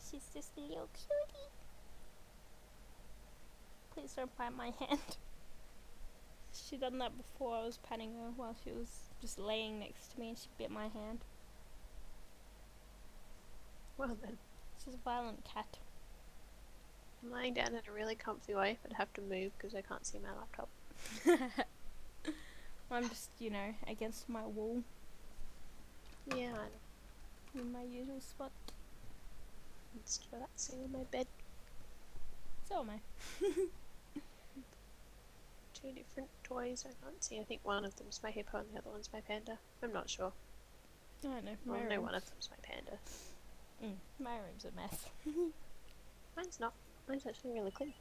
She's just a little cutie. Please don't bite my hand. She done that before. I was patting her while she was just laying next to me and she bit my hand. Well then. She's a violent cat. I'm lying down in a really comfy way, but I have to move because I can't see my laptop. I'm just, against my wall. Yeah, I know. In my usual spot. I'm just relaxing on my bed. So am I. Two different toys I can't see. I think one of them's my hippo and the other one's my panda. I'm not sure. I don't know. Well, no, one of them's my panda. My room's a mess. Mine's not. Mine's actually really clean.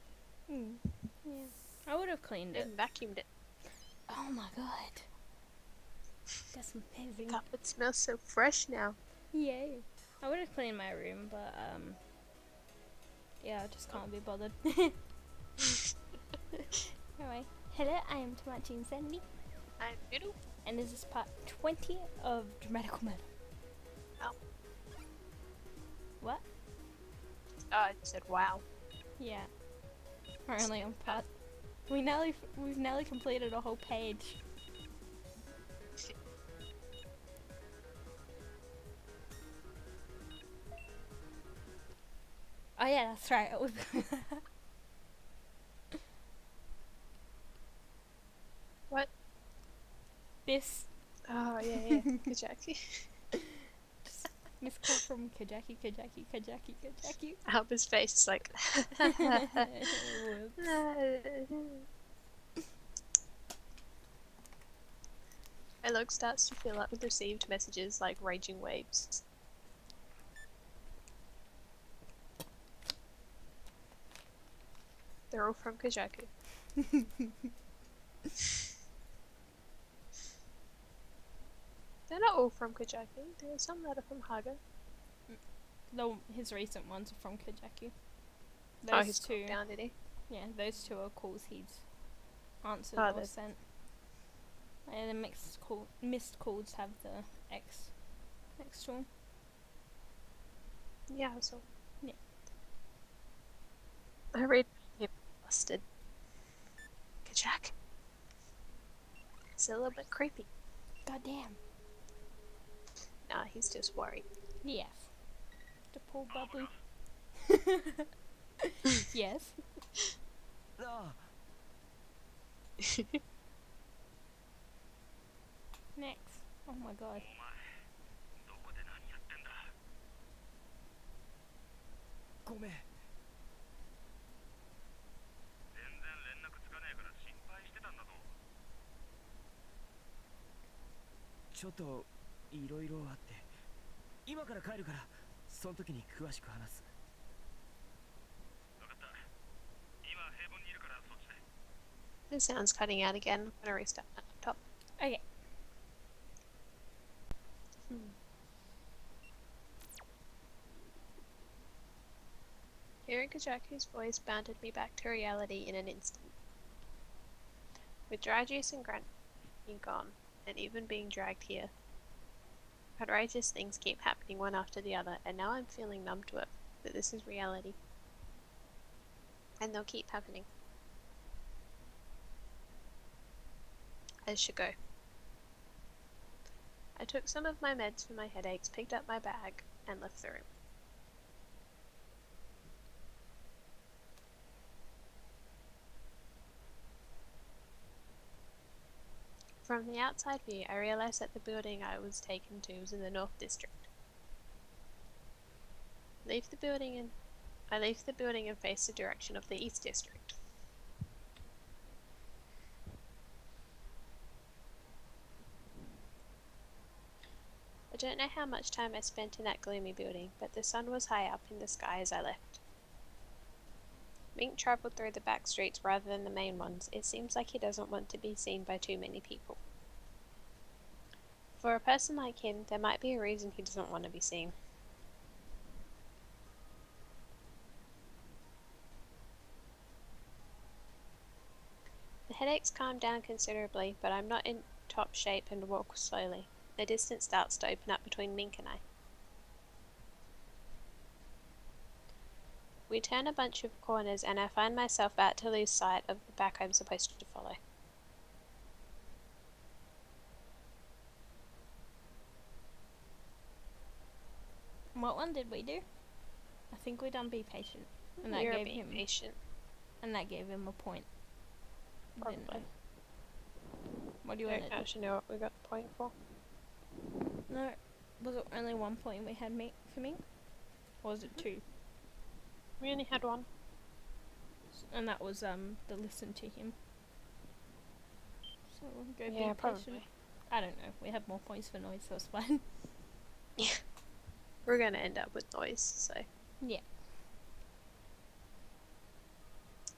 Yeah. I would have cleaned it. And vacuumed it. Oh my god. That's amazing. The carpet smells so fresh now. Yay. I would have cleaned my room, but yeah, I just can't be bothered. Anyway, hello, I am Dramatical Sandy. I'm Noodle. And this is part 20 of Dramatical Murder. Oh. What? Oh, I said wow. Yeah. We're only on part. We've nearly completed a whole page. Oh yeah, that's right. What? This. Oh yeah. Kajaki. This call from Kajaki. Alba's face is like. My log starts to fill up with received messages like raging waves. They're all from Kajaku. They're not all from Kajaku. There are some that are from Haga. No, his recent ones are from Kajaku. He's two down, did he? Yeah, those two are calls he's answered or sent. And the missed calls have the X next to them. Yeah, so. Yeah. I read him busted. Kajak. It's a little bit creepy. Goddamn. Nah, he's just worried. Yes. The poor babu. Yes. Next. Oh my god. The sound's cutting out again. I'm gonna restart my laptop. Okay. Hearing Kajaku's voice bounded me back to reality in an instant. With dry juice and Grant being gone, and even being dragged here, outrageous things keep happening one after the other, and now I'm feeling numb to it, that this is reality. And they'll keep happening. I should go. I took some of my meds for my headaches, picked up my bag, and left the room. From the outside view, I realized that the building I was taken to was in the North District. I left the building and faced the direction of the East District. I don't know how much time I spent in that gloomy building, but the sun was high up in the sky as I left. Mink travelled through the back streets rather than the main ones. It seems like he doesn't want to be seen by too many people. For a person like him, there might be a reason he doesn't want to be seen. The headaches calmed down considerably, but I'm not in top shape and walk slowly. The distance starts to open up between Mink and I. We turn a bunch of corners and I find myself about to lose sight of the back I'm supposed to follow. What one did we do? I think we done Be Patient. And that You're gave being him patient. And that gave him a point. Probably. What do you want to do? I don't actually know what we got the point for. No, was it only 1 point we had for me? Or was it 2? We only had 1. And that was the listen to him. So we'll go Be Patient. Probably. I don't know. We have more points for noise, so it's fine. Yeah. We're gonna end up with noise, so. Yeah.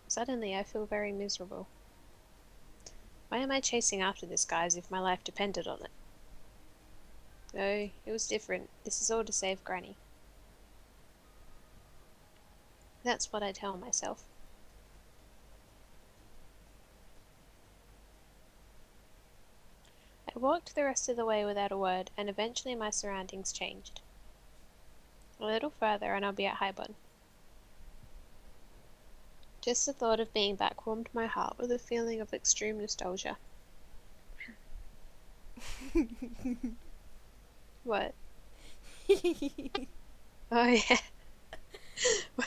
Suddenly I feel very miserable. Why am I chasing after this guy as if my life depended on it? No, it was different. This is all to save Granny. That's what I tell myself. I walked the rest of the way without a word, and eventually my surroundings changed. A little further and I'll be at Highbun. Just the thought of being back warmed my heart with a feeling of extreme nostalgia. What? Oh yeah.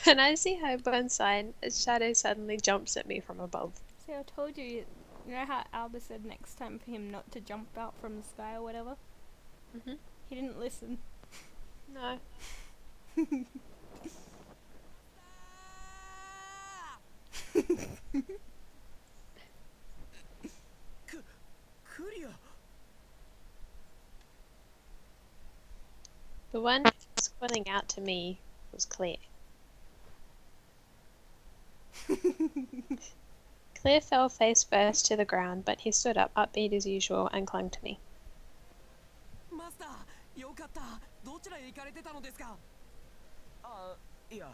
When I see Highbun sign, a shadow suddenly jumps at me from above. See, I told you. You know how Albert said next time for him not to jump out from the sky or whatever? Mhm. He didn't listen. No. The one who was calling out to me was Claire. Claire fell face first to the ground, but he stood up, upbeat as usual, and clung to me. Master, よかった。どちらへ行かれてたのですか？いや。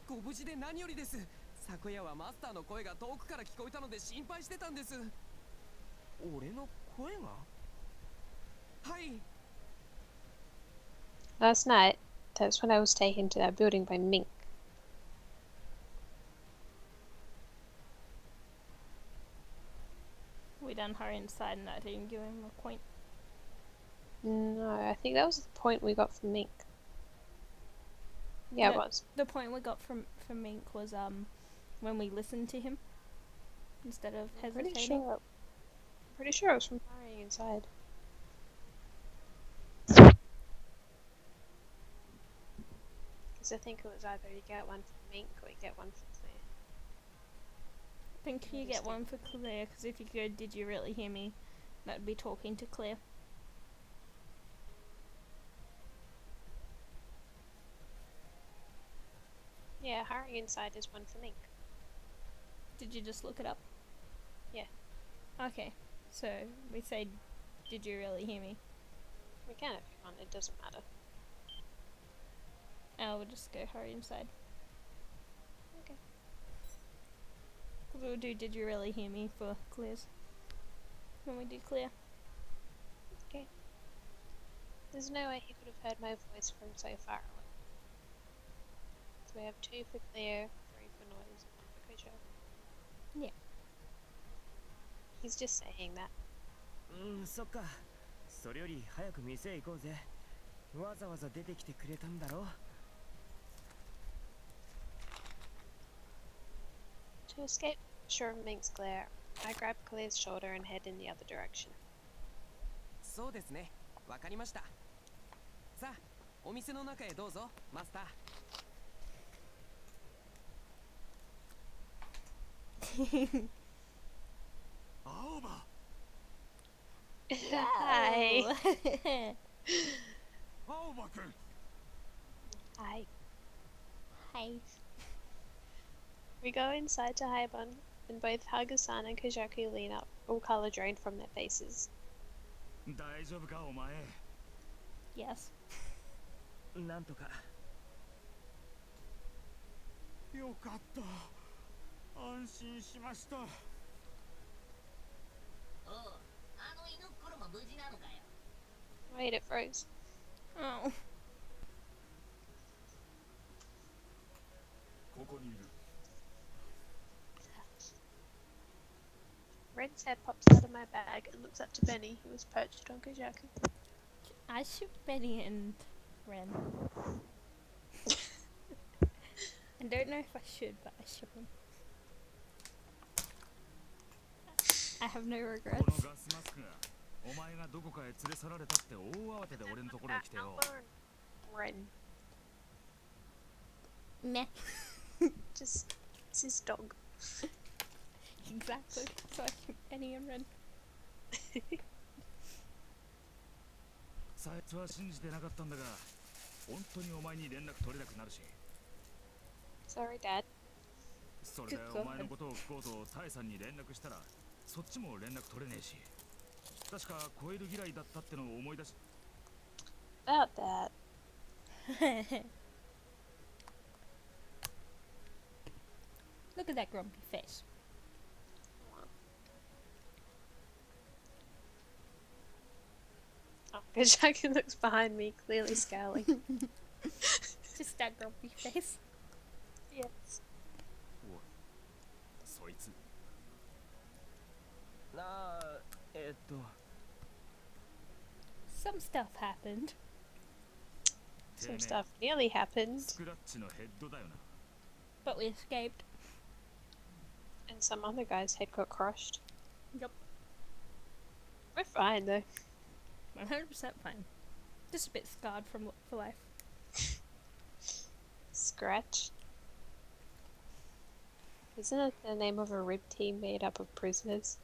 ご無事で何よりです。昨夜はマスターの声が遠くから聞こえたので心配してたんです。俺の声が？はい。Last night, that's when I was taken to that building by Mink. We done her inside and I didn't give him a point. No, I think that was the point we got from Mink. Yeah, No, it was. The point we got from Mink was when we listened to him instead of hesitating. Pretty sure it was from hurrying inside. Because I think it was either you get one from Mink or you get one from Claire. I think you get one for Claire, because if you go, did you really hear me? That would be talking to Claire. Yeah, hurrying inside is one for Mink. Did you just look it up? Yeah. Okay, so we say, did you really hear me? We can if you want, it doesn't matter. We'll just go hurry inside. Okay. Because we'll do did you really hear me for Claire's. When we do Claire. Okay. There's no way he could have heard my voice from so far away. So we have 2 for Claire, 3 for noise, and 1 for Kojo. Yeah. He's just saying that. そっか。それより早く店へ行こうぜ。わざわざ出てきてくれたんだろ。To escape sure of Mink's glare, I grab Claire's shoulder and head in the other direction. そうですね。わかりました。さあ、お店の中へどうぞ、マスター。青葉。Hi. 青葉くん。Hi. Hi. We go inside to Haibun, and both Haga-san and Kojaku lean up, all color drained from their faces. 大丈夫かお前。Yes. なんとか。よかった。安心しました。おう、あの犬っころも無事なのかよ。Wait, it froze. Oh. His head pops out of my bag and looks up to Benny, who was perched on Kojaku. I ship Benny and Ren. I don't know if I should, but I ship him. I have no この regrets. ガスマスクがお前がどこかへ連れ去られたって大慌てで俺のところへ来てよ。 Ren. Meh. Just, it's his dog. Exactly. So I ship Benny and Ren. そいつは信じてなかったんだが、本当にお前に連絡取れなくなるし。 Sorry, Dad. それでお前のことを聞こうとタイさんに連絡したら、そっちも連絡取れねえし。確かコイル嫌いだったってのを思い出し。 About that. Look at that grumpy face. Oh, Kojaku looks behind me, clearly scowling. Just that grumpy face. Yes. おい、そいつ。なあ、Some stuff happened. Some stuff nearly happened, スクラッチのヘッドだよな。 But we escaped. and some other guy's head got crushed. Yep. We're fine, though. 100% fine. Just a bit scarred for life. Scratch. Isn't it the name of a rib team made up of prisoners?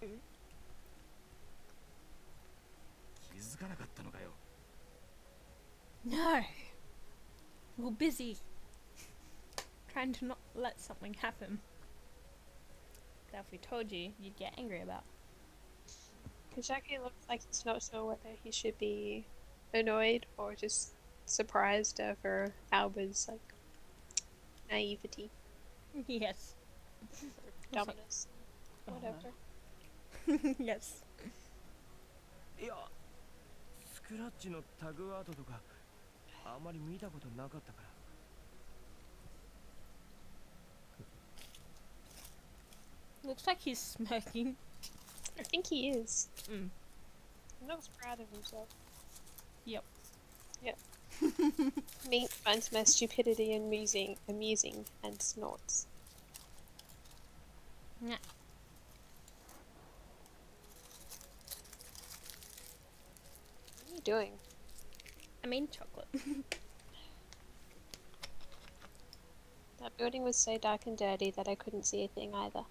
気づかなかったのかよ。 No! We're busy trying to not let something happen that if we told you, you'd get angry about. Kojaku looks like he's not sure whether he should be annoyed or just surprised over Alba's, like, naivety Yes. or dumbness. Whatever. Yes. いや、スクラッチのタグアートとかあまり見たことなかったから。 Looks like he's smirking. I think he is. Mm. He looks proud of himself. Yep. Yep. Meat finds my stupidity amusing and snorts. Nah. What are you doing? I mean chocolate. That building was so dark and dirty that I couldn't see a thing either.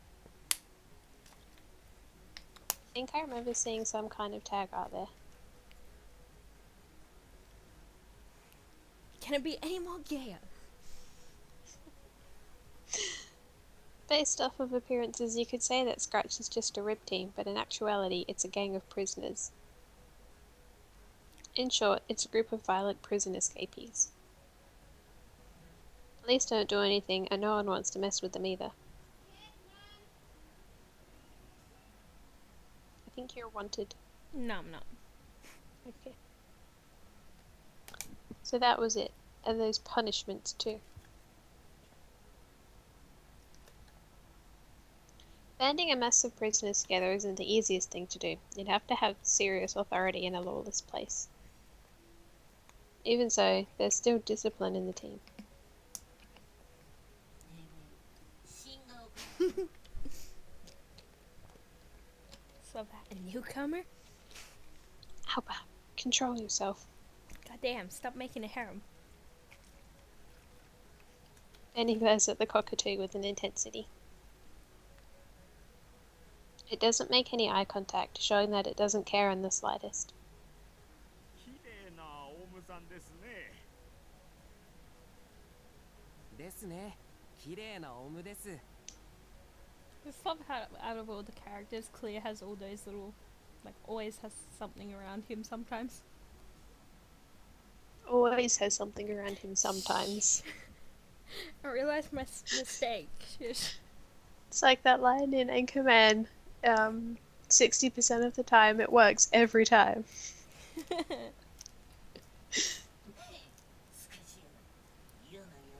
I think I remember seeing some kind of tag out there. Can it be any more gayer? Based off of appearances, you could say that Scratch is just a rib team, but in actuality, it's a gang of prisoners. In short, it's a group of violent prison escapees. Police don't do anything, and no one wants to mess with them either. I think you're wanted. No, I'm not. Okay. So that was it. And those punishments too. Banding a mass of prisoners together isn't the easiest thing to do. You'd have to have serious authority in a lawless place. Even so, there's still discipline in the team. 新が丘 So that a newcomer? Alba, control yourself. Goddamn, stop making a harem. Benny glares at the cockatoo with an intensity. It doesn't make any eye contact, showing that it doesn't care in the slightest. 綺麗なオウムさんですね。ですね。綺麗なオウムです。 I just love how out of all the characters, Clear has all those little, like, always has something around him sometimes. Always has something around him sometimes. I realised my mistake. Shush. It's like that line in Anchorman. 60% of the time it works every time. 少し嫌な野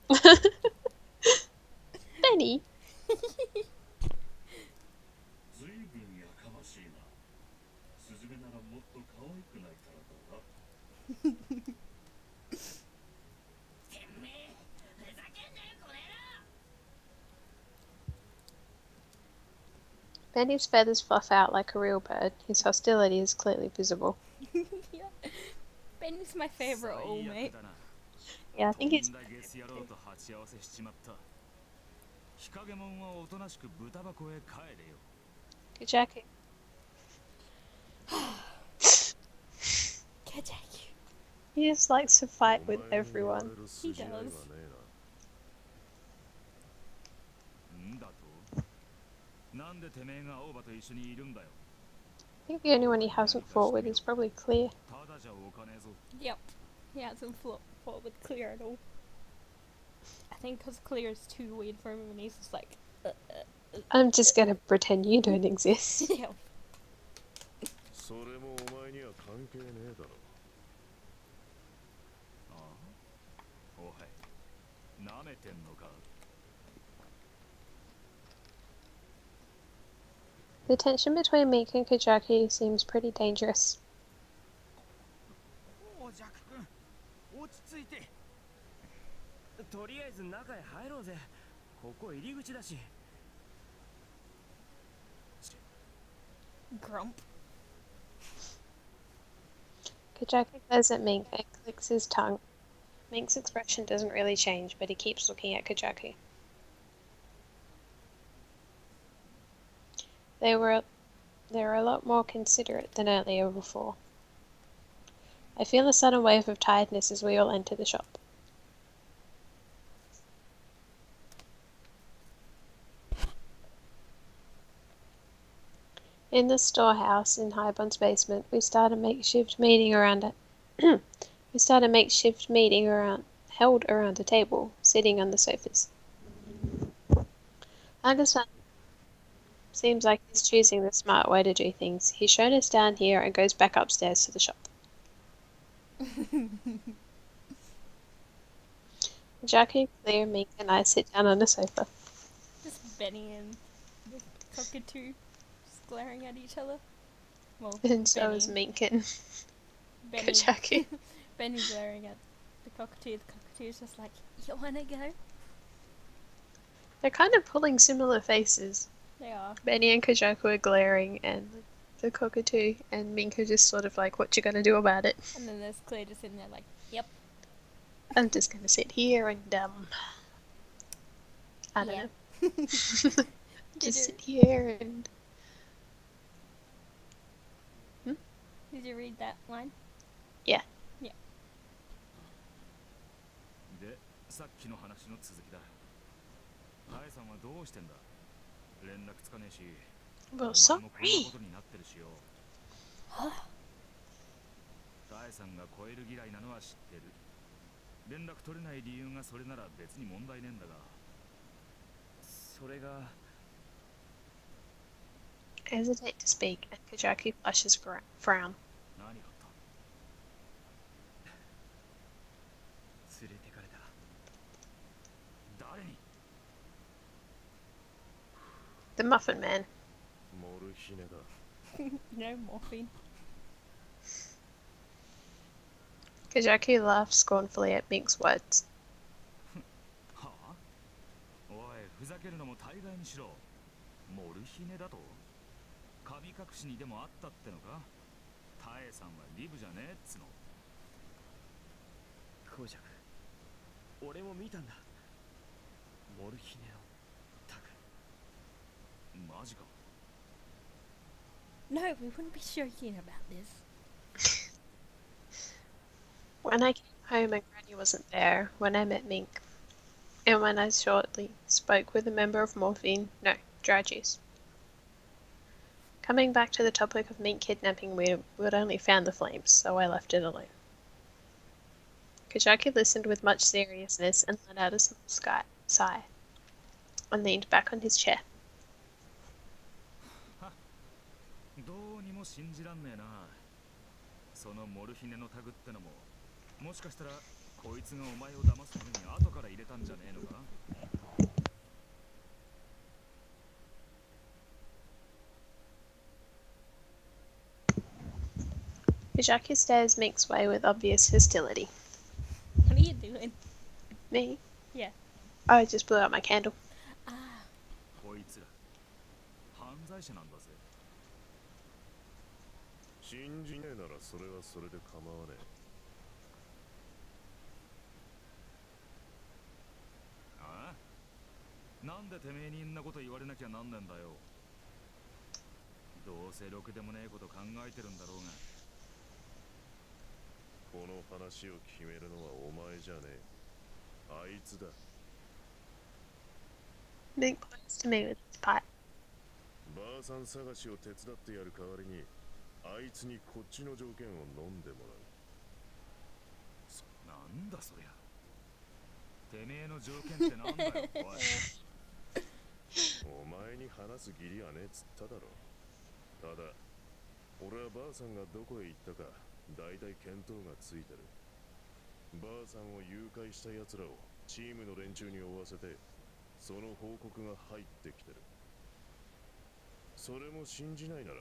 郎 Benny, Benny's feathers fluff out like a real bird. His hostility is clearly visible. Yeah. Benny's my favorite old mate. 最悪だな。 Yeah, I と think ん he's だゲス野郎と鉢合わせしちまった。日陰もんはおとなしく豚箱へ帰れよ。 Kajaki. Kajaki. He just likes to fight with everyone. He does. んだとなんでてめえが青葉と一緒にいるんだよ。 I think the only one he hasn't fought with is probably Clear. ただじゃおかねえぞ。 Yep. He hasn't fought with Clear at all. I think because Clear is too weird for him and he's just like, I'm just gonna pretend you don't exist. yeah. それもお前には関係ねえだろ。ああおい、なめてんのか。 The tension between Mink and Kajaki seems pretty dangerous. おジャック君、落ち着いて。とりあえず中へ入ろうぜ。ここ入り口だし。 Grump. Kajaki glares at Mink and clicks his tongue. Mink's expression doesn't really change, but he keeps looking at Kajaki. They were a lot more considerate than earlier before. I feel a sudden wave of tiredness as we all enter the shop. In the storehouse in Highbond's basement, we start a makeshift meeting around it. Held around a table, sitting on the sofas. Augustin seems like he's choosing the smart way to do things. He's shown us down here and goes back upstairs to the shop. Jackie, Clear, Mink, and I sit down on the sofa. Just Benny and the cockatoo just glaring at each other. Well, And so Benny. is Mink and Benny. Kajaki. Benny glaring at the cockatoo. The cockatoo's just like, you wanna go? They're kind of pulling similar faces. They are. Benny and Kajaki are glaring, and the cockatoo and Mink are just sort of like, what you gonna do about it? And then there's Claire just sitting there like, yep. I'm just gonna sit here and, I don't Yeah. know. Did Just sit you, here and... did you read that line? で、さっきの話の続きだ。タエさんはどうしてんだ。連絡つかねえし、 Well, お前もこんな sorry. ことになってるしよ。タエさんがコエル嫌いなのは知ってる。連絡取れない理由がそれなら別に問題ねえんだが。それが I hesitate to speak, and Kajaki flushes frown. 何があった。 連れてかれた。 誰に。 The Muffin Man. モルヒネだ。 No morphine. Kajaki laughs scornfully at Mink's words. はあ。おい、ふざけるのも大概にしろ。モルヒネだと。神隠しにでもあったってのか。タエさんはリブじゃねえっつの。コージャク、俺も見たんだ。モルヒネをタグ。マジか。 No, we wouldn't be joking about this. When I came home and Granny wasn't there, when I met Mink, and when I shortly spoke with a member of Dry Juice. Coming back to the topic of Mink kidnapping, we would only fan the flames, so I left it alone. Kajaki listened with much seriousness and let out a small sigh, and leaned back on his chair. どうにも信じらんねえな。そのモルヒネのタグってのも、もしかしたらこいつがお前を騙すために後から入れたんじゃねえのか。Kajaki stares Mink's way with obvious hostility. What are you doing? Me? Yeah. I just blew out my candle. Ah. こいつら犯罪者なんだぜ。信じねえならそれはそれで構わねああ、なんでてめえにんなこと言われなきゃなんねんだよ。どうせろくでもねえこと考えてるんだろうが。え。この話を決めるのはお前じゃねえ。あいつだ。 Mink points to me with his pipe. ばあさん探しを手伝ってやる代わりにあいつにこっちの条件を飲んでもらう。なんだそりゃ。てめえの条件ってなんだよ、おい。お前に話す義理はねえっつっただろ。ただ俺はばあさんがどこへ行ったかだいたい見当がついてる。ばあさんを誘拐した奴らをチームの連中に追わせてその報告が入ってきてる。それも信じないなら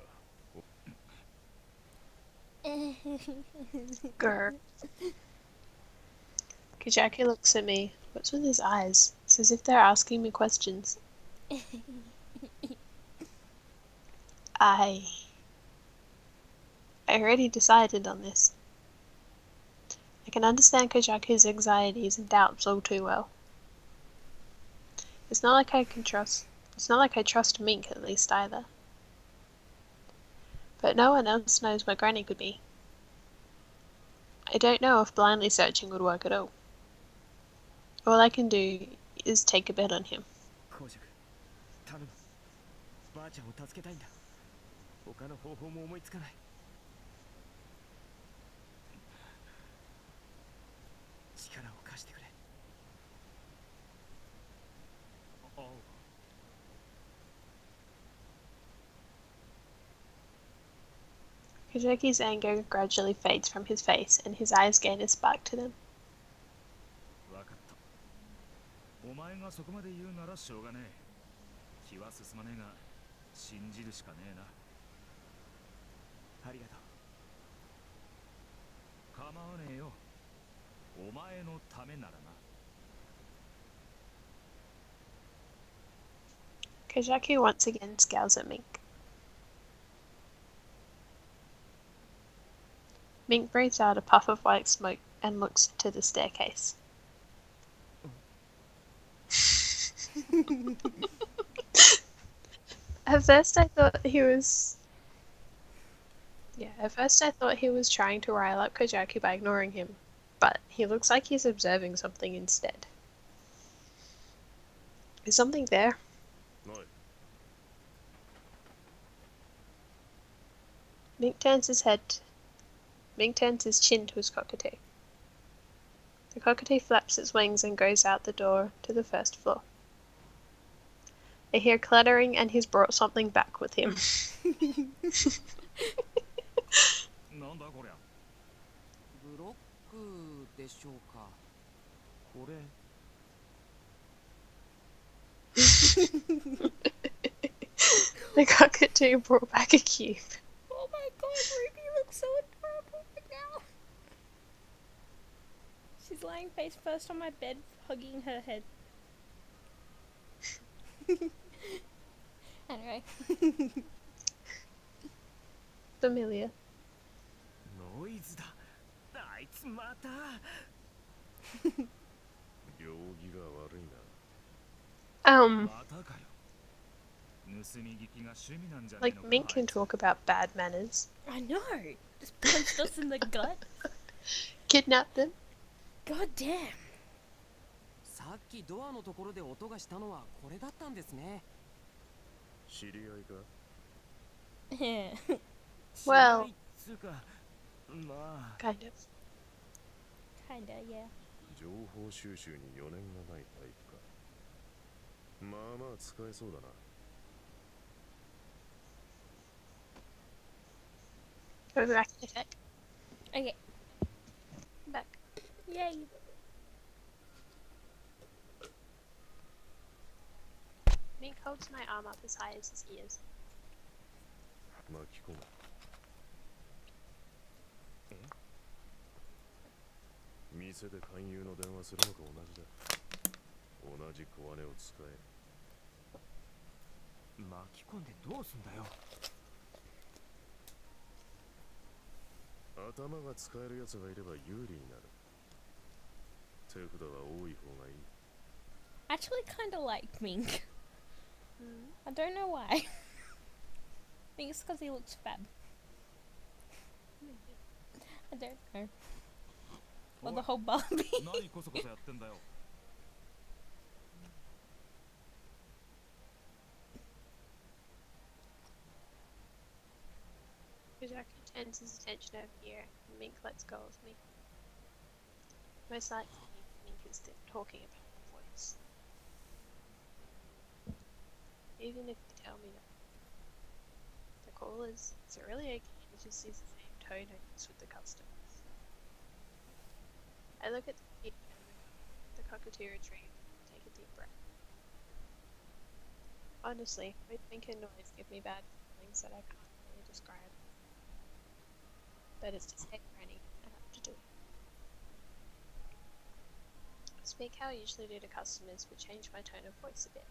Grr. Kajaki looks at me. What's with his eyes? It's as if they're asking me questions. I already decided on this. I can understand Kajaku's anxieties and doubts all too well. It's not like I trust Mink at least either. But no one else knows where Granny could be. I don't know if blindly searching would work at all. All I can do is take a bet on him. 公爵頼む。ばあちゃんを助けたいんだ。他の方法も思いつかない。力を貸してくれ。ああ。 Kajaki's anger gradually fades from his face, and his eyes gain a spark to them. わかった。お前がそこまで言うならしょうがねえ。気は進まねえが、信じるしかねえな。ありがとう。構わねえよ。お前のためならな。Kajaki once again scowls at Mink. Mink breathes out a puff of white smoke and looks to the staircase. At first I thought he was trying to rile up Kajaki by ignoring him, but he looks like he's observing something instead. Is something there? ない。 Mink turns his chin to his cockatoo. The cockatoo flaps its wings and goes out the door to the first floor. I hear clattering and he's brought something back with him. なんだこりゃ。ブロックでしょうか。これ。The cockatoo brought back a cube. Oh my god, Ruby looks so adorable right now. She's lying face first on my bed, hugging her head. Anyway. Familiar. ノイズだ。あいつまた。行儀が悪いな。またかよ。盗み聞きが趣味なんじゃねえ Like のか。 Mink can talk about bad manners. I know. Just punched us in the gut. Kidnap them. God damn. さっきドアのところで音がしたのはこれだったんですね。知り合いか？ Yeah. Well, つうか、まあ。 kind of. Kinda, yeah. 情報収集に余念がないタイプか。まあまあ使えそうだな。 Go back in a sec. Okay. Back. Yay. Mink holds my arm up as high as his ears. 巻き込む。店で勧誘の電話するのと同じだ。同じ小金を使え。巻き込んでどうすんだよ。頭が使える奴がいれば有利になる。手札は多い方がいい。 Actually, kind of like Mink. Hmm. I don't know why. I think it's because he looks fab. I don't know. Or the whole Barbie. 何こそこそやってんだよ。 Kajaki turns his attention over here, and Mink lets go of me. Most likely, Mink is talking about my voice. Even if you tell me that the callers, is it really okay to just use the same tone I use with the customers? I look at the cockatoo retrieve, take a deep breath. Honestly, both Mink and noise give me bad feelings that I can't really describe. But it's to say Granny, I have to do it. Speak how I usually do to customers, but change my tone of voice a bit.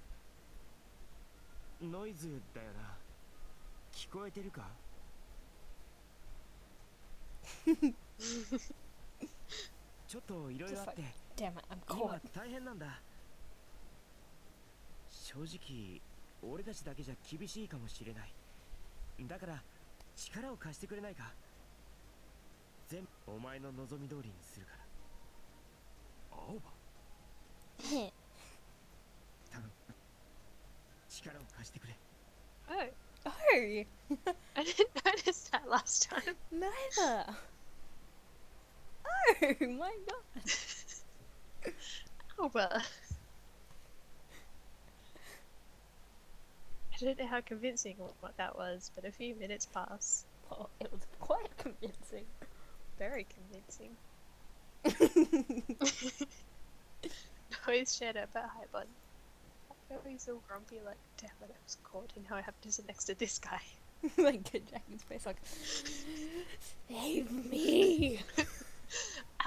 ノイズだよな。聞こえてるか？ちょっといろいろあって、 Damn it, I'm 今 caught. 大変なんだ。正直、俺たちだけじゃ厳しいかもしれない。だから力を貸してくれないか？全部お前の望み通りにするから。青葉。Heh. 頼む。力を貸してくれ。 Oh, Oh, I didn't notice that last time. neither. Oh my god. Alba. I don't know how convincing what that was, but a few minutes pass. Well, it was quite convincing. Very convincing. Noise shadow, but hi, bud. I feel he's all grumpy, like, damn it, I was caught, and now I have to sit next to this guy. Like Jackie's face, like, save me.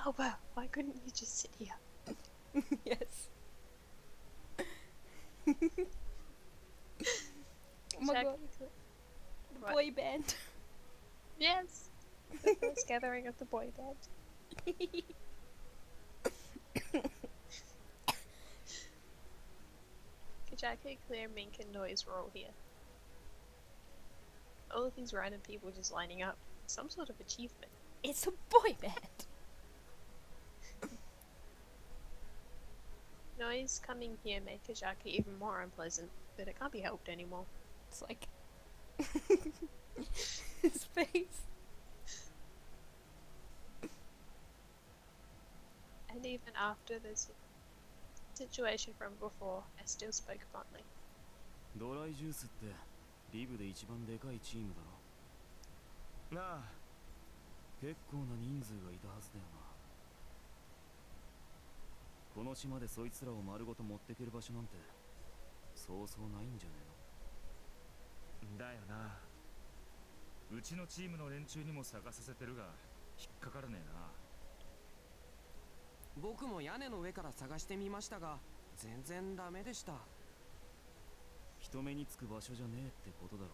Alba, why couldn't you just sit here? Yes. Oh my Jack- god, the What? boy band. Yes! The first gathering of the boy band. Kajaki, Clear, Mink, and Noise were all here. All of these random people just lining up. Some sort of achievement. It's a boy band. Noise coming here made Kajaki even more unpleasant, but it can't be helped anymore. It's like his face. And even after the situation from before, I still spoke bluntly. ドライジュースってリブで一番でかいチームだろ。なあ、結構な人数がいたはずだよな。この島でそいつらを丸ごと持ってける場所なんてそうそうないんじゃねだよな。うちのチームの連中にも探させてるが引っかからねえな。僕も屋根の上から探してみましたが、全然ダメでした。えの。人目につく場所じゃねえってことだろ。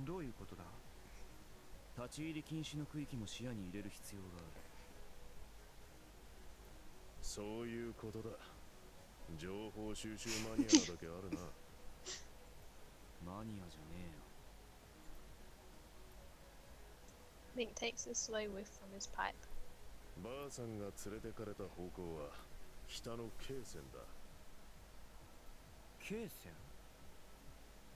どういうことだ？立ち入り禁止の区域も視野に入れる必要がある。そういうことだ。情報収集マニアなだけあるな。マニアじゃねえよ。 Mink takes a slow whiff from his pipe. ばあさんが連れてかれた方向は北の京線だ。京線？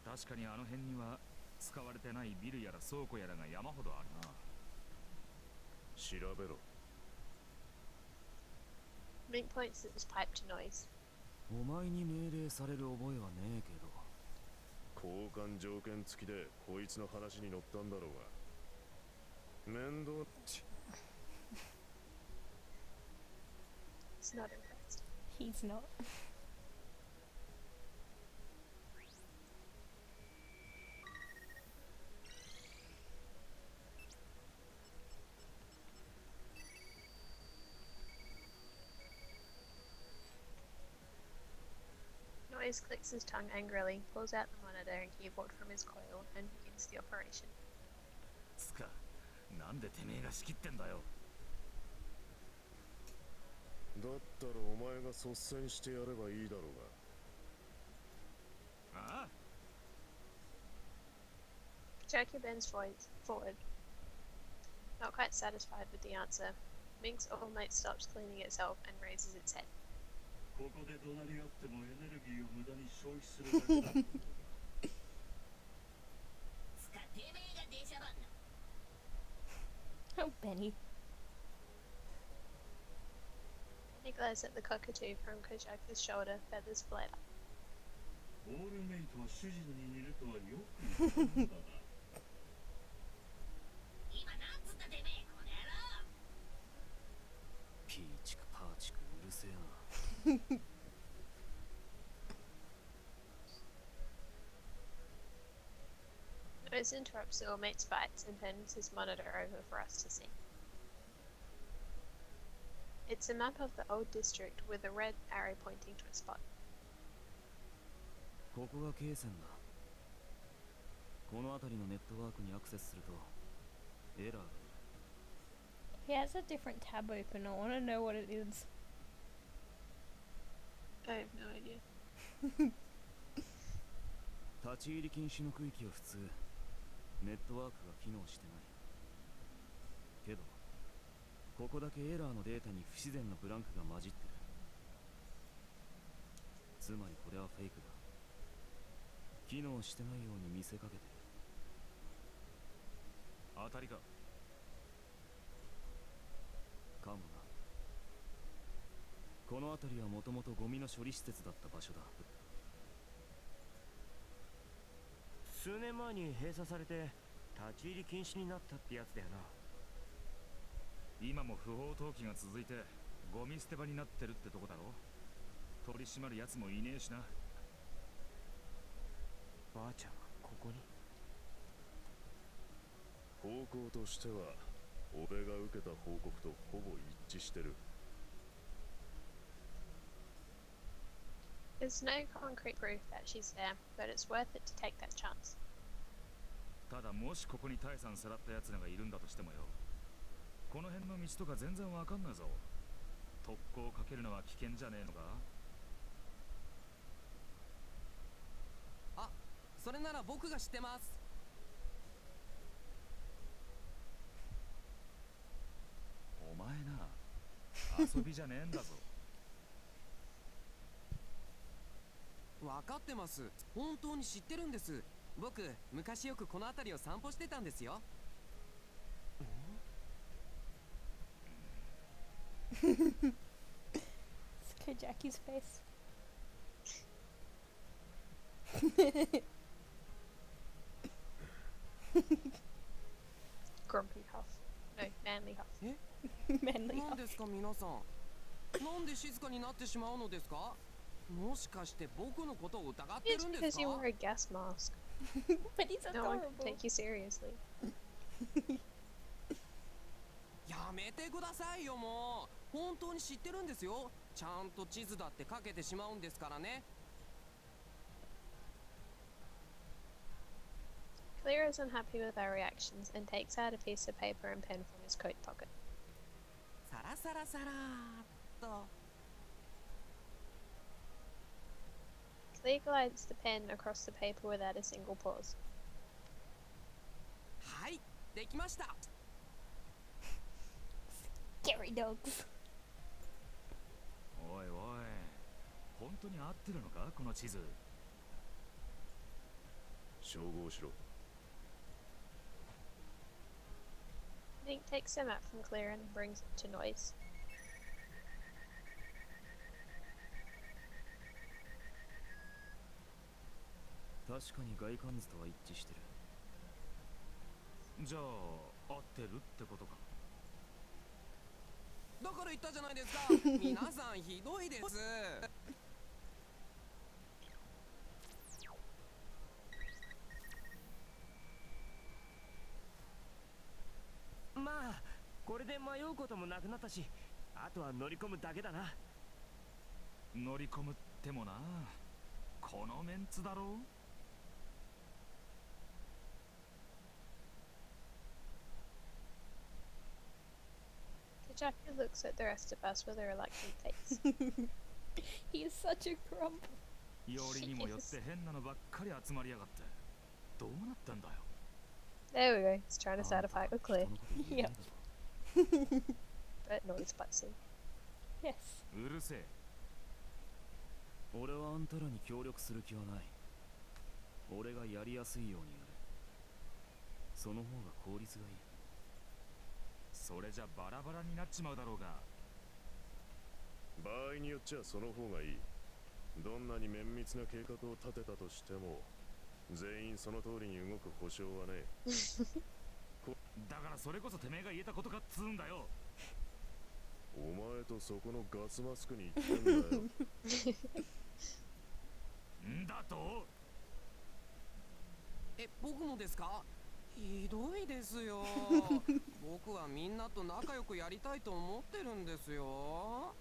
確かにあの辺には使われてないビルやら倉庫やらが山ほどあるな。調べろ。 Mink points his pipe to Noise. お前に命令される覚えはねえけど。交換条件付きでこいつの話に乗ったんだろうが。面倒。 He's not impressed. He's not. Jace clicks his tongue angrily, pulls out the monitor and keyboard from his coil, and begins the operation. つか、なんでてめえが仕切ってんだよ。だったらお前が率先してやればいいだろうが。ああ Jackie bends forward, not quite satisfied with the answer. Mink's all-mate stops cleaning itself and raises its head. ここで怒鳴り合ってもエネルギーを無駄に消費するだけだ。つかてめえが出しゃばんな。 Oh, Benny. He glares at the cockatoo from Kojaku's shoulder, feathers flare up. オールメイトは主人に似るとはよく言ったもんだな。今なんつったてめえこの野郎。ピーチクパーチクうるせえな。Nose interrupts the all-mate's fights and turns his monitor over for us to see. It's a map of the old district with a red arrow pointing to a spot. ここが経線だ。この辺りのネットワークにアクセスするとエラーが出る。 He has a different tab open. I want to know what it is. I have no idea. 立ち入り禁止の区域は普通ネットワークが機能してないけどここだけエラーのデータに不自然なブランクが混じってる。つまりこれはフェイクだ。機能してないように見せかけてる。当たりか。かもな。この辺りはもともとゴミの処理施設だった場所だ。数年前に閉鎖されて立ち入り禁止になったってやつだよな。今も不法投棄が続いてゴミ捨て場になってるってとこだろ。取り締まるやつもいねえしな。ばあちゃんはここに。方向としては俺が受けた報告とほぼ一致してる。 There's no concrete proof that she's there, but it's worth it to take that chance. ただもしここに大山さらったやつらがいるんだとしてもよ、この辺の道とか全然わかんないぞ。特攻をかけるのは危険じゃねえのか。あ、それなら僕が知ってます。お前な、遊びじゃねえんだぞ。わかってます。本当に知ってるんです。僕、昔よくこの辺りを散歩してたんですよ。Look at Jackie's face. Grumpy huff. No, manly huff. Manly なん huff. ですか皆さん。なんで静かになってしまうのですか。もしかして僕のことを疑ってる It's んで because す you か。 wear a gas mask. But he's No one can adorable. take you seriously. やめてくださいよもう。本当に知ってるんですよ。ちゃんと地図だってかけてしまうんですからね。Clear is unhappy with our reactions and takes out a piece of paper and pen from his coat pocket. サラサラサラーっと。 Clear glides the pen across the paper without a single pause. はい、できました。 Scary dogs. おいおい、本当に合ってるのかこの地図。照合しろ。 Nick takes the map from Clear and brings it to Noise. 確かに外観図とは一致してる。じゃあ合ってるってことか。だから言ったじゃないですか。皆さんひどいです。まあこれで迷うこともなくなったし、あとは乗り込むだけだな。乗り込むってもな、このメンツだろう。 Jackie looks at the rest of us with a reluctant face. He is such a grump. よりにもよって変なのばっかり集まりやがって。どうなってんだよ。 There we go. He's trying to start a fight with Claire, Yep. but not his butt Yes. うるせえ。俺はあんたらに協力する気はない。俺がやりやすいようにやる。その方が効率がいい。それじゃバラバラになっちまうだろうが。場合によっちゃその方がいい。どんなに綿密な計画を立てたとしても全員その通りに動く保証はねえ。だからそれこそてめえが言えたことかっつうんだよ。お前とそこのガスマスクに言ってんだよ。んだと。え、僕もですか？ひどいですよ。僕はみんなと仲良くやりたいと思ってるんですよ。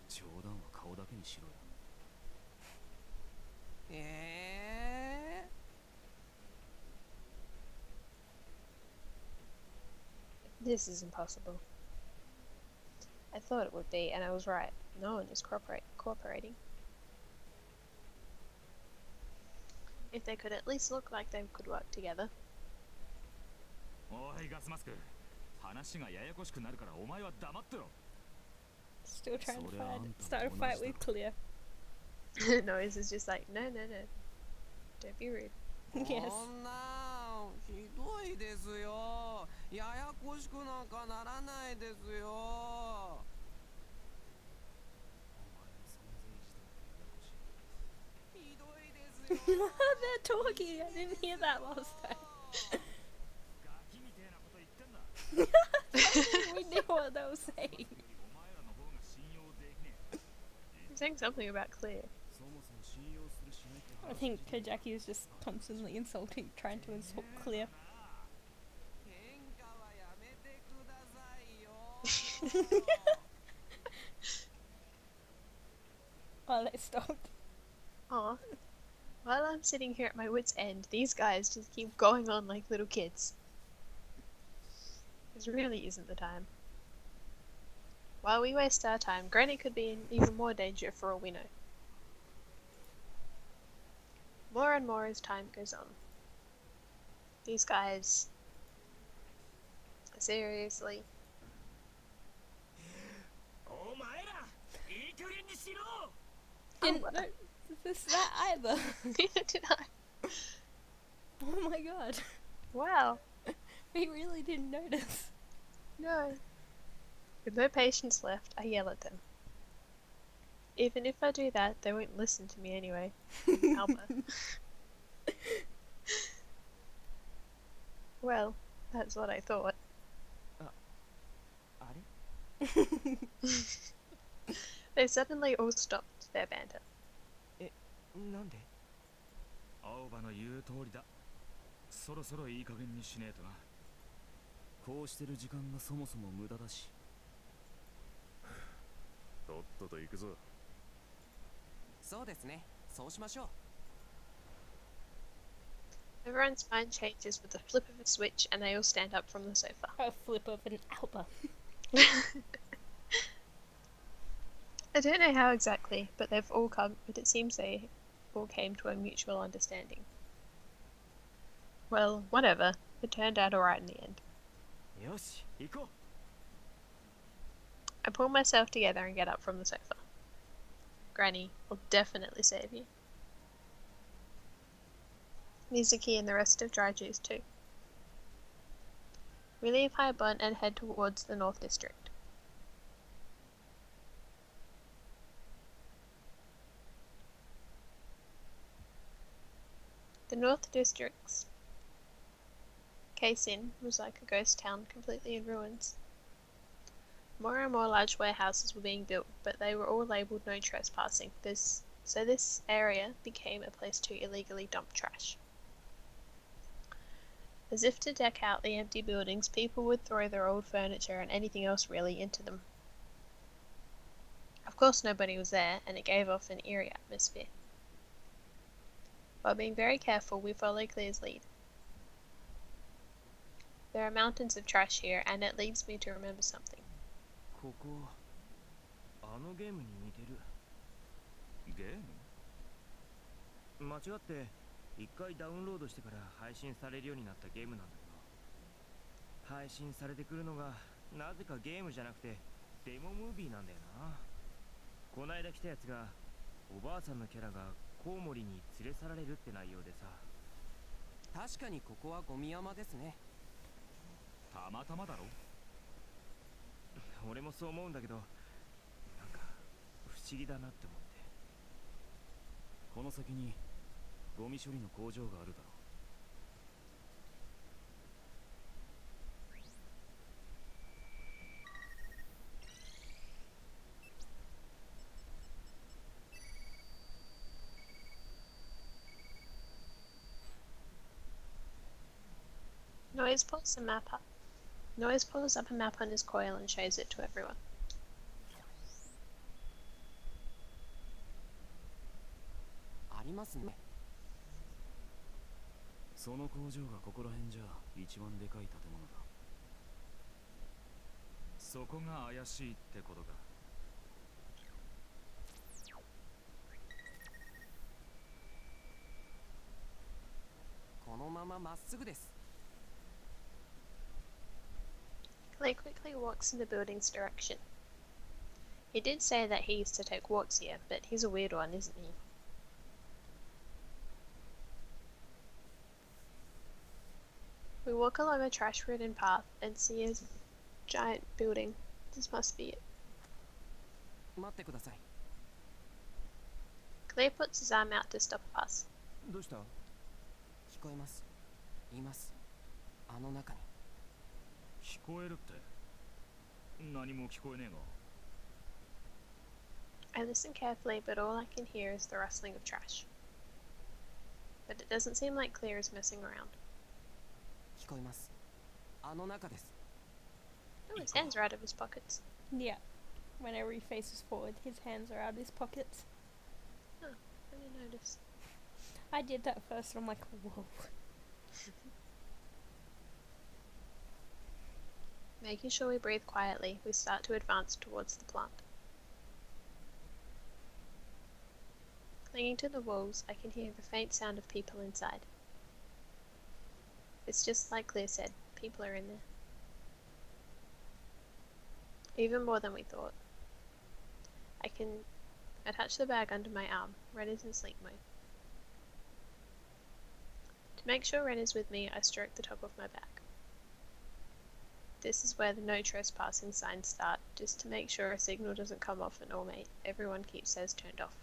冗談は顔だけにしろよ。This is impossible. I thought it would be, and I was right. No one is cooperating. If they could at least look like they could work together. おいガスマスク、話がややこしくなるからお前は黙ってろ。 Still trying to start a fight with Clear. Noise is just like, no, no, no. Don't be rude. Yes. こんなひどいですよ。ややこしくなんかならないですよ。お前の存在自体がややこしい。ひどいですよ。They're talking. I didn't hear that last time. ガキみてえなこと言ってんだ。 We knew what they were saying. お前らの方が信用できねえ。 He's saying something about Clear. そもそも信用するしないって話 I think Kajaki is just constantly trying to insult Clear. 喧嘩はやめてくださいよ。Oh, they stopped. Aw. While I'm sitting here at my wit's end, these guys just keep going on like little kids. This really isn't the time. While we waste our time, Granny could be in even more danger for all we know. More and more as time goes on. These guys are seriously. お前らいい加減にしろ。 Didn't well. notice that either. Neither did I. Oh my god. Wow. We really didn't notice. No. With no patience left, I yell at them. Even if I do that, they won't listen to me anyway. Alba. Well, that's what I thought. あれ They suddenly all stopped their banter. なんで？青葉の言う通りだ。そろそろいい加減にしねえとな。こうしてる時間がそもそも無駄だし。とっとと行くぞ。そうですね。そうしましょう。 Everyone's mind changes with the flip of a switch and they all stand up from the sofa. A flip of an Alba. I don't know how exactly, but it seems they all came to a mutual understanding. Well, whatever. It turned out alright in the end. よし、行こ I pull myself together and get up from the sofa. Granny will definitely save you. Mizuki and the rest of Dry Juice too. We leave High Bun and head towards the North District. The North District's Keisin was like a ghost town completely in ruins. More and more large warehouses were being built, but they were all labelled no trespassing. So this area became a place to illegally dump trash. As if to deck out the empty buildings, people would throw their old furniture and anything else really into them. Of course nobody was there, and it gave off an eerie atmosphere. While being very careful, we follow Claire's lead. There are mountains of trash here, and it leads me to remember something. ここあのゲームに似てる。ゲーム？間違って一回ダウンロードしてから配信されるようになったゲームなんだけど、配信されてくるのがなぜかゲームじゃなくてデモムービーなんだよな。こないだ来たやつがおばあさんのキャラがコウモリに連れ去られるって内容でさ。確かにここはゴミ山ですね。たまたまだろ。俺もそう思うんだけど、なんか不思議だなって思って。この先にゴミ処理の工場があるだろう。Noise pulls the map up. Noise pulls up a map on his coil and shows it to everyone. ありますね。その工場がここら辺じゃ一番でかい建物だ。そこが怪しいってことか。このまままっすぐです。Clay quickly walks in the building's direction. He did say that he used to take walks here, but he's a weird one, isn't he? We walk along a trash-ridden path and see a giant building. This must be it. 待ってください。Clay puts his arm out to stop us. どうした？聞こえます。います。あの中に。聞こえるって？何も聞こえねえが。I listen carefully, but all I can hear is the rustling of trash. But it doesn't seem like Claire is messing around. 聞こえます。あの中です。Oh, his hands are out of his pockets. Yeah. Whenever he faces forward, his hands are out of his pockets. Oh, I didn't notice. I did that first and I'm like, whoa. Making sure we breathe quietly, we start to advance towards the plant. Clinging to the walls, I can hear the faint sound of people inside. It's just like Claire said, people are in there. Even more than we thought. I attach the bag under my arm. Ren is in sleep mode. To make sure Ren is with me, I stroke the top of my back. This is where the no trespassing signs start, just to make sure a signal doesn't come off and everyone keeps theirs turned off.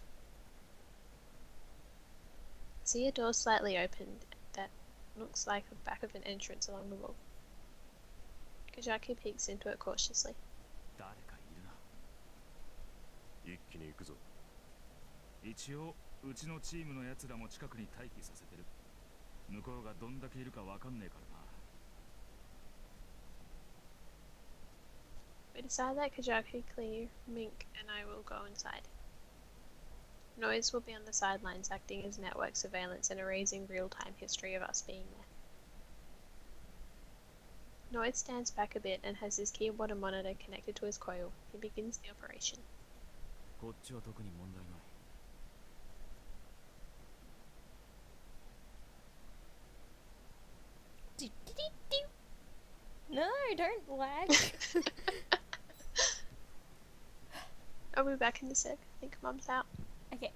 See a door slightly opened that looks like the back of an entrance along the wall. Kajaki peeks into it cautiously. 誰かいるな。一気に行くぞ。一応うちのチームのやつらも近くに待機させてる。向こうがどんだけいるかわかんねえからな。We decide that Kajaki, Clear, Mink, and I will go inside. Noise will be on the sidelines acting as network surveillance and erasing real-time history of us being there. Noise stands back a bit and has his keyboard and monitor connected to his coil. He begins the operation. こっちは特に問題ない。No, don't lag. Are we back in the sec? I think Mum's out. Okay.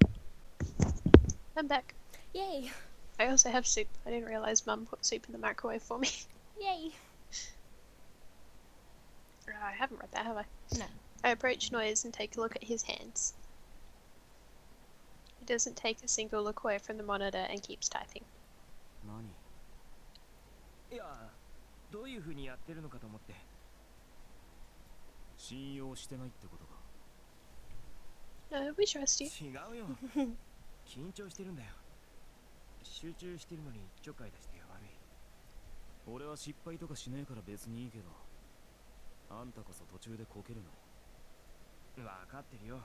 I'm back. Yay. I also have soup. I didn't realize Mum put soup in the microwave for me. Yay. I haven't read that, have I? No. I approach Noise and take a look at his hands. He doesn't take a single look away from the monitor and keeps typing. 何？いや、どういう風にやってるのかと思って。信用してないってことか。No, we trust you. 違うよ。緊張してるんだよ。集中してるのにちょっかい出して悪い。俺は失敗とかしねえから別にいいけど、あんたこそ途中でこけるな。わかってるよ。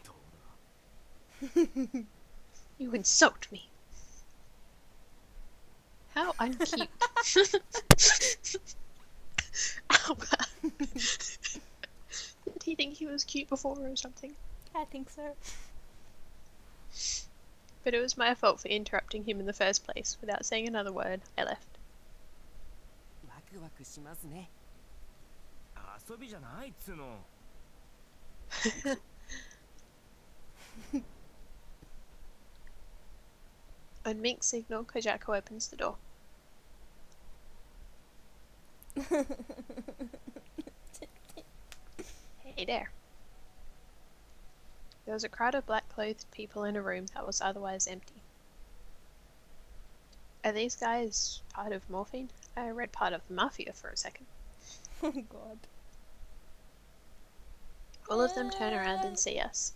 どうだ。You insult me. How uncute. Albert. Did he think he was cute before or something? I think so. But it was my fault for interrupting him in the first place. Without saying another word, I left. ワクワクしますね。遊びじゃないっつうの。 On Mink's signal, Kojako opens the door. Hey there. There was a crowd of black-clothed people in a room that was otherwise empty. Are these guys part of Morphine? I read part of the Mafia for a second. Oh god. All of them turn around and see us.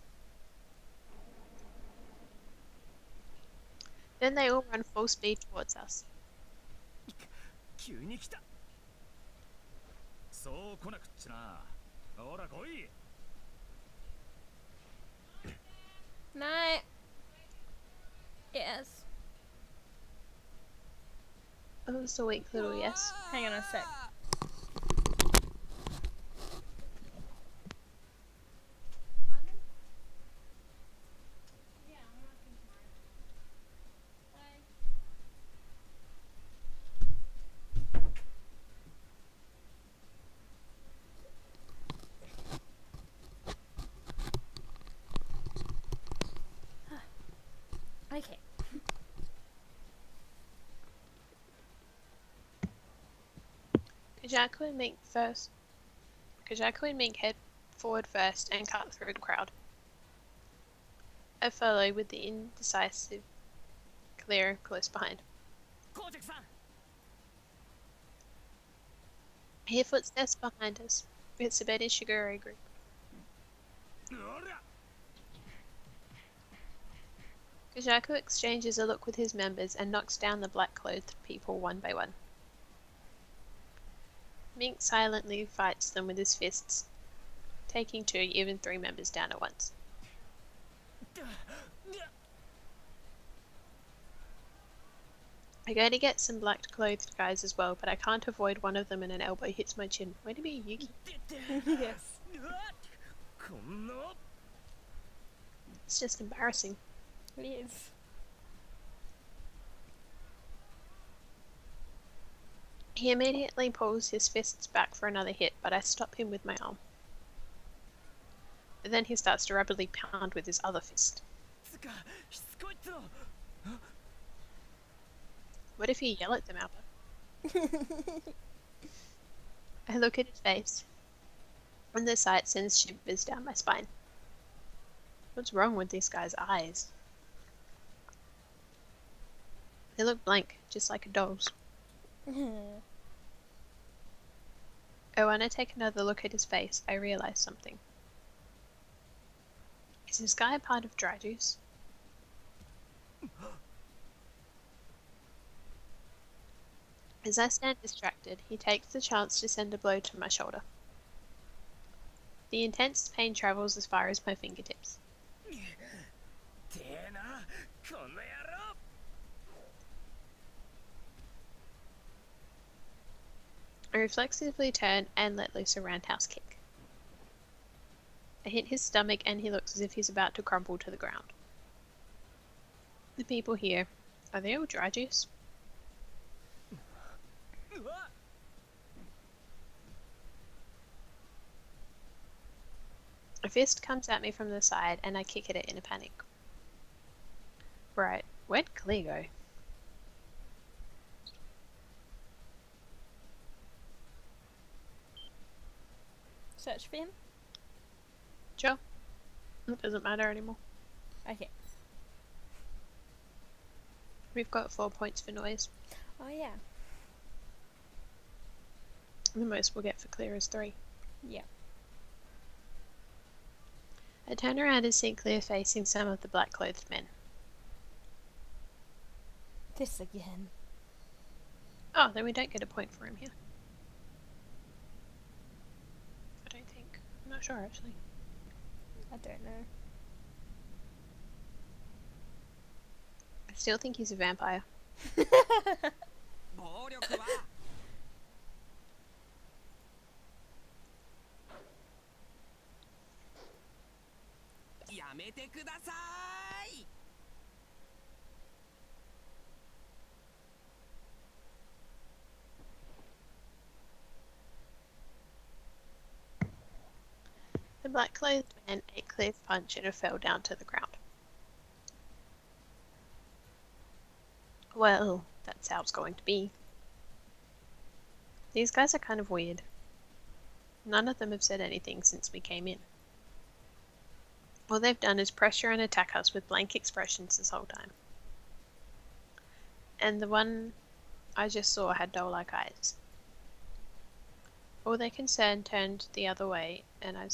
Then they all run full speed towards us. 急に来た。そう来なくっちな。ほら来い。 Night. Yes. It was a weak little yes. Hang on a sec. Okay. Kojako and Mink head forward first and cut through the crowd. I follow with the indecisive Clear close behind. コウジャクさん。 I hear footsteps behind us. It's the Betty Shigure group. おら。 Kojako exchanges a look with his members and knocks down the black-clothed people one by one. Mink silently fights them with his fists, taking 2, even 3 members down at once. I go to get some black-clothed guys as well, but I can't avoid one of them and an elbow hits my chin. Way to be, Yuki. Yes. こんな。 It's just embarrassing. It is. He immediately pulls his fists back for another hit, but I stop him with my arm. But then he starts to rapidly pound with his other fist. つかしつこいっつの。 What if you yell at them, Albert? I look at his face, and the sight sends shivers down my spine. What's wrong with this guy's eyes? They look blank, just like a doll's. Oh, when I take another look at his face, I realize something. Is this guy a part of Dry Juice? As I stand distracted, he takes the chance to send a blow to my shoulder. The intense pain travels as far as my fingertips. てえな、この野郎。 I reflexively turn and let loose a roundhouse kick. I hit his stomach and he looks as if he's about to crumple to the ground. The people here, are they all Dry Juice? うわ。 A fist comes at me from the side and I kick at it in a panic. Right, where'd Clea go? Search for him? Sure. It doesn't matter anymore. Okay. We've got 4 points for noise. Oh yeah. The most we'll get for Clear is 3. Yeah. I turn around and see Clear facing some of the black-clothed men. This again. Oh, then we don't get a point for him here. I don't think. I'm not sure, actually. I don't know. I still think he's a vampire. 暴力はやめてください。 The black-clothed man ate Cleve's punch and it fell down to the ground. Well, that's how it's going to be. These guys are kind of weird. None of them have said anything since we came in. All they've done is pressure and attack us with blank expressions this whole time. And the one I just saw had doe-like eyes. All their concern turned the other way, and I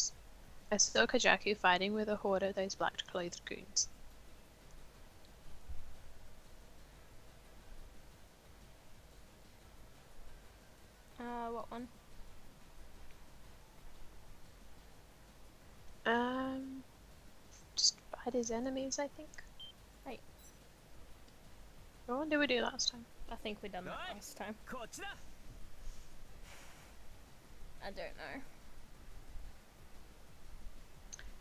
saw Kajaku fighting with a horde of those black-clothed goons. What one? Just fight his enemies, I think. Right. What one did we do last time? I think we done that last time. こっちだ I don't know.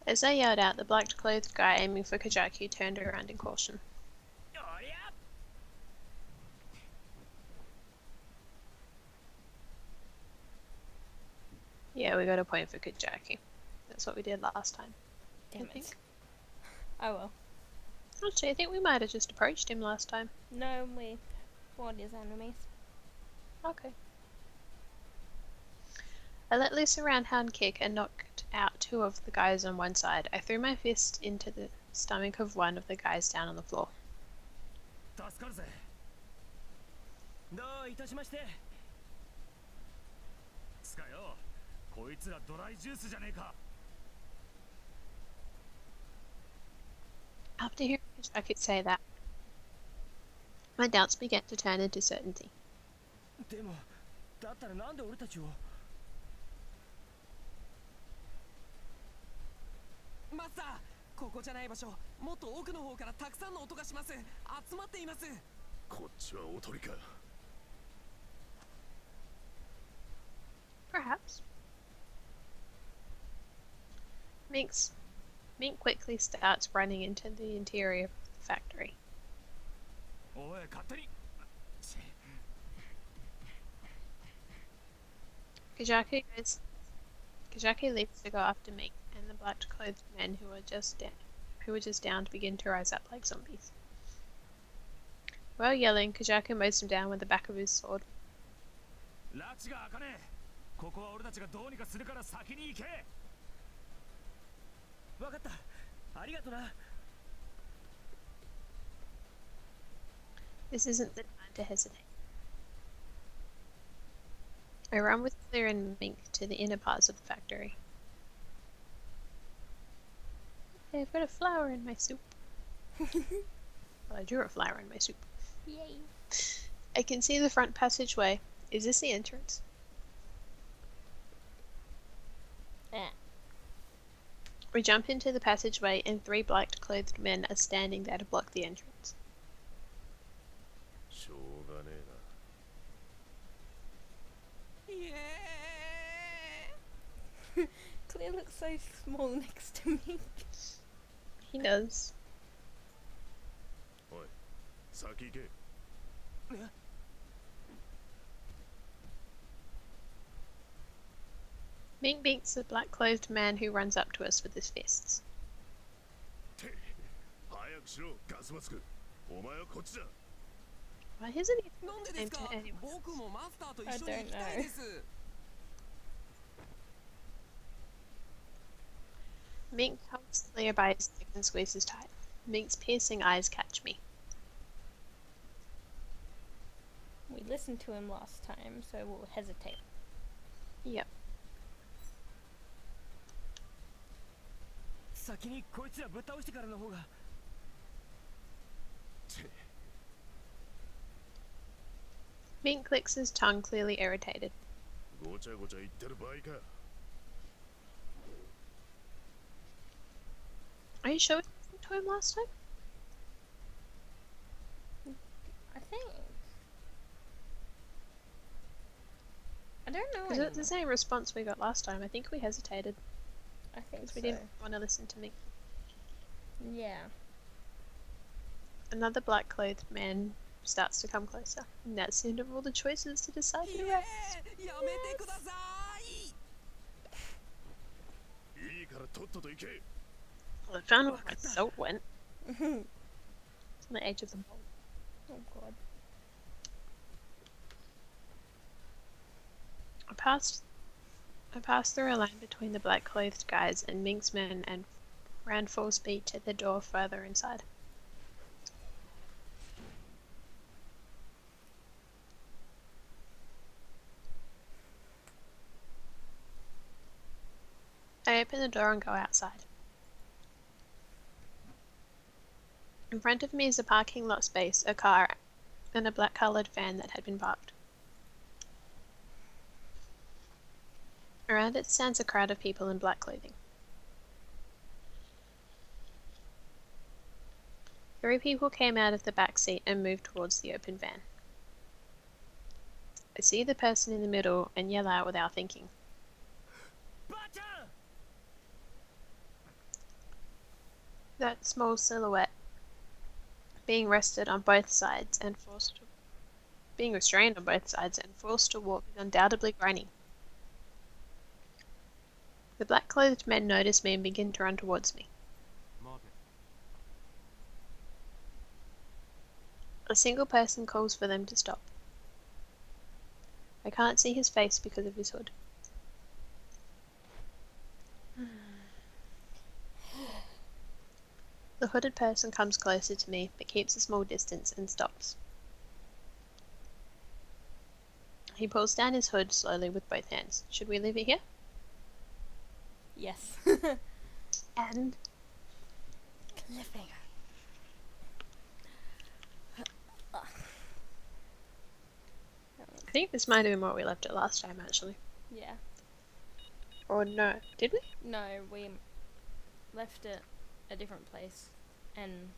As they yelled out, the black-clothed guy aiming for Kajaku turned around in caution. おりゃ Yeah, we got a point for Kajaku. That's what we did last time. Damn I it. think. Oh well. Actually, I think we might have just approached him last time. No, we fought his enemies. Okay. I let loose a roundhound kick and knocked out two of the guys on one side. I threw my fist into the stomach of one of the guys down on the floor. 助かるぜどういたしましてつかよこいつらドライジュースじゃねえか After hearing Kajaku say that, my doubts began to turn into certainty. でもだったらなんで俺たちを マスター、ここじゃない場所、もっと奥の方からたくさんの音がします。集まっています。こっちはおとりか Perhaps. Mink quickly starts running into the interior of the factory. おい勝手に Kajaku leaves to go after Mink and the black-clothed men who were just down to begin to rise up like zombies. While yelling, Kajaku mows them down with the back of his sword. 拉致が開かねえここは俺たちがどうにかするから先に行け 分かったありがとな This isn't the time to hesitate. I run with Clear and Mink to the inner parts of the factory. Hey, I've got a flower in my soup. Well, I drew a flower in my soup. Yay. I can see the front passageway. Is this the entrance? Eh. We jump into the passageway and three black-clothed men are standing there to block the entrance. しょうがねえな イエ Claire looks so small next to me. He does. おい先行け Mink beats the black-clothed man who runs up to us with his fists. て早くしろガスマスクお前はこっちだ Why isn't he ーなんでですか aimed at anyone? 僕もマスターと一 I 緒に don't 行きたいです。 Mink holds Clear by his neck and squeezes tight. Mink's piercing eyes catch me. We listened to him last time, so we'll hesitate. Yep. 先にこいつらぶっ倒してからの方が Mink clicks his tongue, clearly irritated. ごちゃごちゃ言ってる場合か Are you sure we listened to him last time? I think. I don't know Is anymore. it the same response we got last time? I think we hesitated I think because so. we didn't want to listen to me. Yeah. Another black-clothed man starts to come closer. And that's the end of all the choices to decide who ひ else. えやめてください。いいからとっとと行け。 Well, I found where my salt went. It's on the edge of the bowl. Oh god. I passed through a line between the black-clothed guys and Mink's men and ran full speed to the door further inside. I open the door and go outside. In front of me is a parking lot space, a car, and a black-coloured van that had been parked. Around it stands a crowd of people in black clothing. 3 people came out of the back seat and moved towards the open van. I see the person in the middle and yell out without thinking. That small silhouette, being restrained on both sides and forced to walk, is undoubtedly Granny. The black-clothed men notice me and begin to run towards me. A single person calls for them to stop. I can't see his face because of his hood. The hooded person comes closer to me, but keeps a small distance and stops. He pulls down his hood slowly with both hands. Should we leave it here? Yes. And Cliffhanger. I think this might have been where we left it last time, actually. Yeah. Or no, did we? No, we left it a different place, and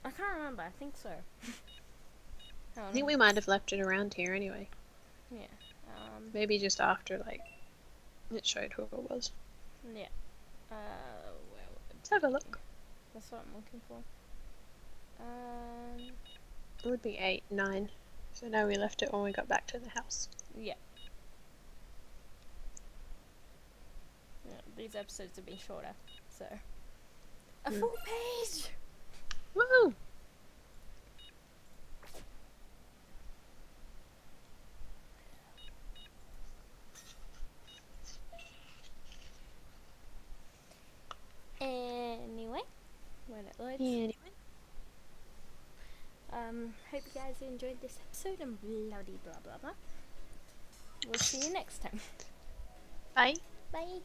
I can't remember. I think so. I think we might have left it around here anyway. Yeah. Maybe just after, like, it showed who it was. Yeah. Where would Let's have a look. That's what I'm looking for. It would be 8, 9. So now we left it when we got back to the house. Yeah. Yeah, these episodes have been shorter, so a full page. Woo! Anyway, when it loads. Anyway. Hope you guys enjoyed this episode and bloody blah blah blah. We'll see you next time. Bye. Bye.